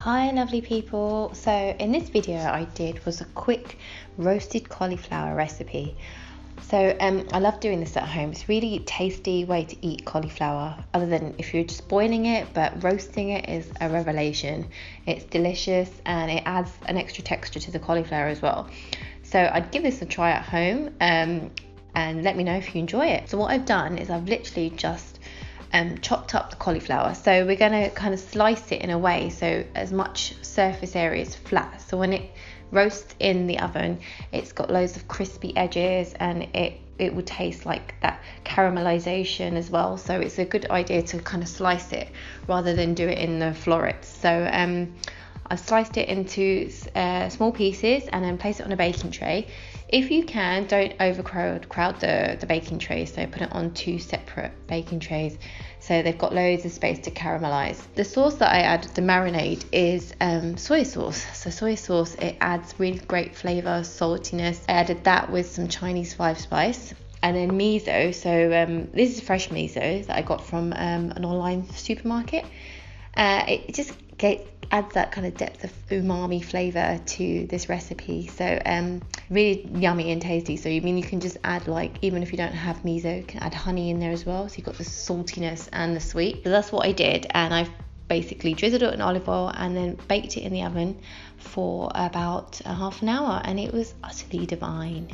Hi lovely people. So in this video I did was a quick roasted cauliflower recipe. So I love doing this at home. It's a really tasty way to eat cauliflower, other than if you're just boiling it, but roasting it is a revelation. It's delicious and it adds an extra texture to the cauliflower as well. So I'd give this a try at home and let me know if you enjoy it. So what I've done is I've literally just chopped up the cauliflower. So we're going to kind of slice it in a way so as much surface area is flat. So when it roasts in the oven, it's got loads of crispy edges and it will taste like that caramelization as well. So it's a good idea to kind of slice it rather than do it in the florets. So I've sliced it into small pieces and then place it on a baking tray. If you can, don't overcrowd the baking tray, so put it on 2 separate baking trays so they've got loads of space to caramelize. The sauce that I added, the marinade, is soy sauce. So soy sauce, it adds really great flavor, saltiness. I added that with some Chinese 5-spice. And then miso, so this is fresh miso that I got from an online supermarket. It just adds that kind of depth of umami flavor to this recipe. So really yummy and tasty. So you can just add, like, even if you don't have miso, you can add honey in there as well. So you've got the saltiness and the sweet. So that's what I did, and I've basically drizzled it in olive oil and then baked it in the oven for about half an hour, and it was utterly divine.